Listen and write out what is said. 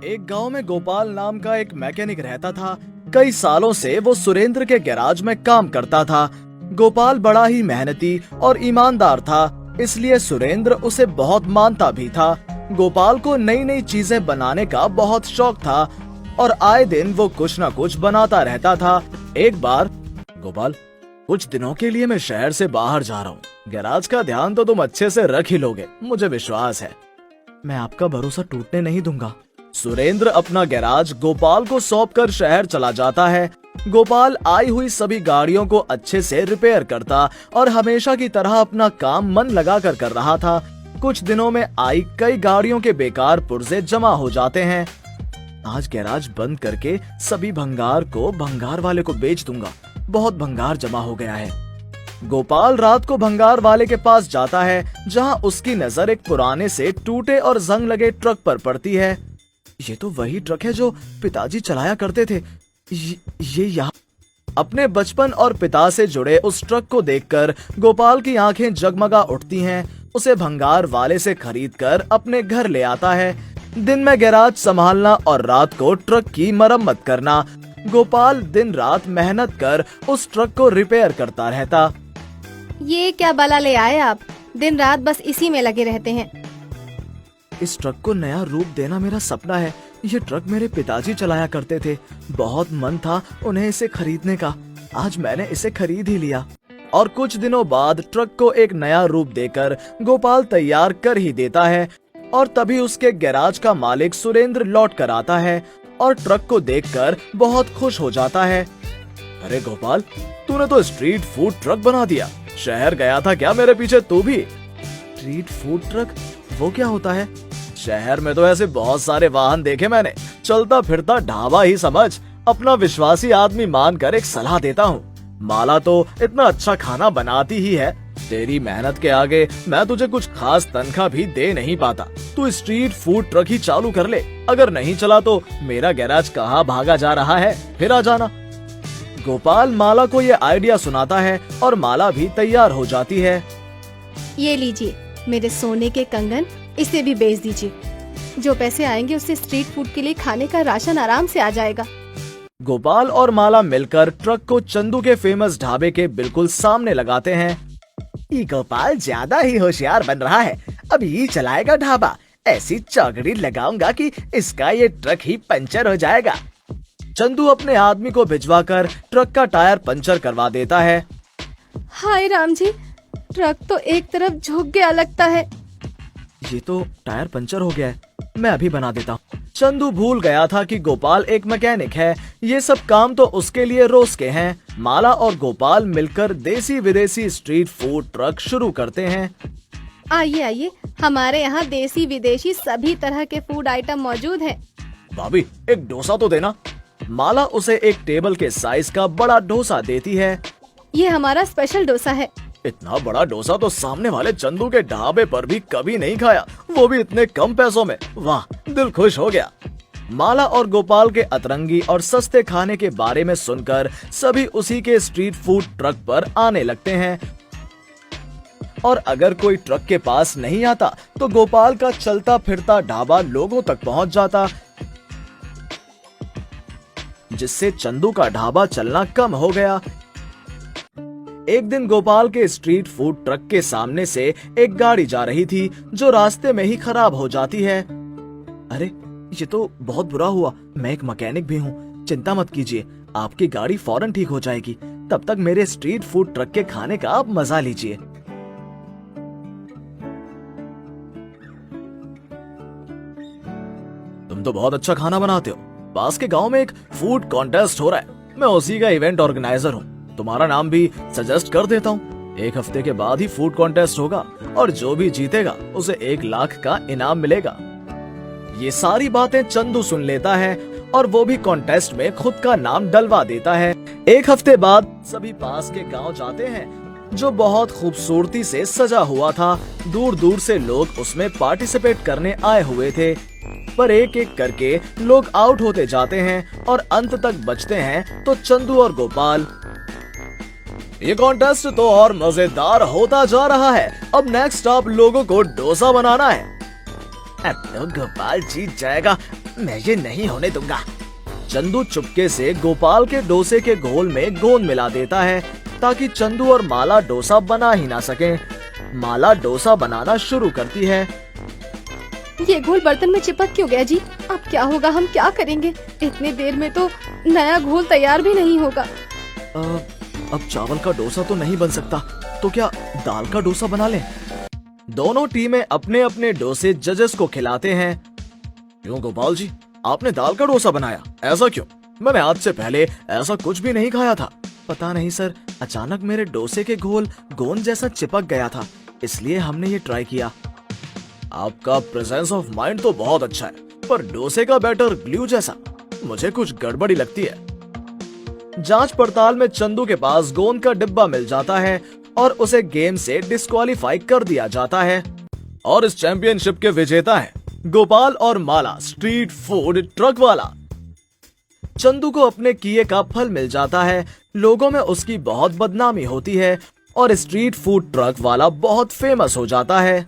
एक गांव में गोपाल नाम का एक मैकेनिक रहता था। कई सालों से वो सुरेंद्र के गैराज में काम करता था। गोपाल बड़ा ही मेहनती और ईमानदार था, इसलिए सुरेंद्र उसे बहुत मानता भी था। गोपाल को नई नई चीजें बनाने का बहुत शौक था और आए दिन वो कुछ न कुछ बनाता रहता था। एक बार, गोपाल, कुछ दिनों के लिए मैं शहर से बाहर जा रहा हूँ। गैराज का ध्यान तो तुम अच्छे से रख ही लोगे, मुझे विश्वास है। मैं आपका भरोसा टूटने नहीं दूंगा। सुरेंद्र अपना गैराज गोपाल को सौंपकर शहर चला जाता है। गोपाल आई हुई सभी गाड़ियों को अच्छे से रिपेयर करता और हमेशा की तरह अपना काम मन लगाकर कर रहा था। कुछ दिनों में आई कई गाड़ियों के बेकार पुर्जे जमा हो जाते हैं। आज गैराज बंद करके सभी भंगार को भंगार वाले को बेच दूंगा। बहुत भंगार जमा हो गया है। गोपाल रात को भंगार वाले के पास जाता है, जहां उसकी नजर एक पुराने से टूटे और जंग लगे ट्रक पर पड़ती है। ये तो वही ट्रक है जो पिताजी चलाया करते थे। ये यहाँ अपने बचपन और पिता से जुड़े उस ट्रक को देखकर गोपाल की आंखें जगमगा उठती हैं। उसे भंगार वाले से खरीदकर अपने घर ले आता है। दिन में गैराज संभालना और रात को ट्रक की मरम्मत करना। गोपाल दिन रात मेहनत कर उस ट्रक को रिपेयर करता रहता। ये क्या बला ले आए आप? दिन रात बस इसी में लगे रहते हैं। इस ट्रक को नया रूप देना मेरा सपना है। ये ट्रक मेरे पिताजी चलाया करते थे। बहुत मन था उन्हें इसे खरीदने का। आज मैंने इसे खरीद ही लिया। और कुछ दिनों बाद ट्रक को एक नया रूप देकर गोपाल तैयार कर ही देता है। और तभी उसके गैराज का मालिक सुरेंद्र लौट कर आता है और ट्रक को देखकर बहुत खुश हो जाता है। अरे गोपाल, तूने तो स्ट्रीट फूड ट्रक बना दिया। शहर गया था क्या मेरे पीछे तू भी? स्ट्रीट फूड ट्रक, वो क्या होता है? शहर में तो ऐसे बहुत सारे वाहन देखे मैंने। चलता फिरता ढाबा ही समझ। अपना विश्वासी आदमी मानकर एक सलाह देता हूँ। माला तो इतना अच्छा खाना बनाती ही है। तेरी मेहनत के आगे मैं तुझे कुछ खास तनख्वाह भी दे नहीं पाता। तू स्ट्रीट फूड ट्रक ही चालू कर ले। अगर नहीं चला तो मेरा गैराज कहाँ भागा जा रहा है, फिर आ जाना। गोपाल माला को ये आइडिया सुनाता है और माला भी तैयार हो जाती है। ये लीजिए मेरे सोने के कंगन, इसे भी बेच दीजिए। जो पैसे आएंगे उससे स्ट्रीट फूड के लिए खाने का राशन आराम से आ जाएगा। गोपाल और माला मिलकर ट्रक को चंदू के फेमस ढाबे के बिल्कुल सामने लगाते हैं। ये गोपाल ज्यादा ही होशियार बन रहा है। अब ये चलाएगा ढाबा। ऐसी चौकड़ी लगाऊंगा कि इसका ये ट्रक ही पंचर हो जाएगा। चंदू अपने आदमी को भिजवाकर ट्रक का टायर पंचर करवा देता है। हाय राम जी, ट्रक तो एक तरफ झुक गया लगता है। ये तो टायर पंचर हो गया है, मैं अभी बना देता हूँ। चंदू भूल गया था कि गोपाल एक मैकेनिक है। ये सब काम तो उसके लिए रोज के हैं। माला और गोपाल मिलकर देसी विदेशी स्ट्रीट फूड ट्रक शुरू करते हैं। आइए आइए, हमारे यहाँ देसी विदेशी सभी तरह के फूड आइटम मौजूद हैं। भाभी, एक डोसा तो देना। माला उसे एक टेबल के साइज का बड़ा डोसा देती है। ये हमारा स्पेशल डोसा है। इतना बड़ा डोसा तो सामने वाले चंदू के ढाबे पर भी कभी नहीं खाया, वो भी इतने कम पैसों में। वाह, दिल खुश हो गया। माला और गोपाल के अतरंगी और सस्ते खाने के बारे में सुनकर सभी उसी के स्ट्रीट फूड ट्रक पर आने लगते हैं। और अगर कोई ट्रक के पास नहीं आता तो गोपाल का चलता फिरता ढाबा लोगों तक पहुंच जाता, जिससे चंदू का ढाबा चलना कम हो गया। एक दिन गोपाल के स्ट्रीट फूड ट्रक के सामने से एक गाड़ी जा रही थी, जो रास्ते में ही खराब हो जाती है। अरे, ये तो बहुत बुरा हुआ। मैं एक मैकेनिक भी हूँ। चिंता मत कीजिए, आपकी गाड़ी फौरन ठीक हो जाएगी। तब तक मेरे स्ट्रीट फूड ट्रक के खाने का आप मजा लीजिए। तुम तो बहुत अच्छा खाना बनाते हो। पास के गांव में एक फूड कॉन्टेस्ट हो रहा है। मैं उसी का इवेंट ऑर्गेनाइजर हूँ। तुम्हारा नाम भी सजेस्ट कर देता हूँ। 1 हफ्ते के बाद ही फूड कॉन्टेस्ट होगा और जो भी जीतेगा उसे 1 लाख का इनाम मिलेगा। ये सारी बातें चंदू सुन लेता है और वो भी कॉन्टेस्ट में खुद का नाम डलवा देता है। 1 हफ्ते बाद सभी पास के गांव जाते हैं, जो बहुत खूबसूरती से सजा हुआ था। दूर दूर से लोग उसमें पार्टिसिपेट करने आए हुए थे, पर एक एक करके लोग आउट होते जाते हैं और अंत तक बचते हैं तो चंदू और गोपाल। ये कॉन्टेस्ट तो और मजेदार होता जा रहा है। अब नेक्स्ट आप लोगों को डोसा बनाना है। अब तो गोपाल जीत जाएगा। मैं ये नहीं होने दूंगा। चंदू चुपके से गोपाल के डोसे के घोल में गोंद मिला देता है ताकि चंदू और माला डोसा बना ही ना सके। माला डोसा बनाना शुरू करती है। ये घोल बर्तन में चिपक क्यों गया जी? अब क्या होगा, हम क्या करेंगे? इतने देर में तो नया घोल तैयार भी नहीं होगा। अब चावल का डोसा तो नहीं बन सकता, तो क्या दाल का डोसा बना लें? दोनों टीमें अपने अपने डोसे जजेस को खिलाते हैं। क्यों गोपाल जी, आपने दाल का डोसा बनाया, ऐसा क्यों? मैंने आज से पहले ऐसा कुछ भी नहीं खाया था। पता नहीं सर, अचानक मेरे डोसे के घोल गोंद जैसा चिपक गया था, इसलिए हमने ये ट्राई किया। आपका प्रेजेंस ऑफ माइंड तो बहुत अच्छा है, पर डोसे का बैटर ग्लू जैसा, मुझे कुछ गड़बड़ी लगती है। जांच पड़ताल में चंदू के पास गोंद का डिब्बा मिल जाता है और उसे गेम से डिस्क्वालीफाई कर दिया जाता है। और इस चैंपियनशिप के विजेता हैं गोपाल और माला, स्ट्रीट फूड ट्रक वाला। चंदू को अपने किए का फल मिल जाता है। लोगों में उसकी बहुत बदनामी होती है और स्ट्रीट फूड ट्रक वाला बहुत फेमस हो जाता है।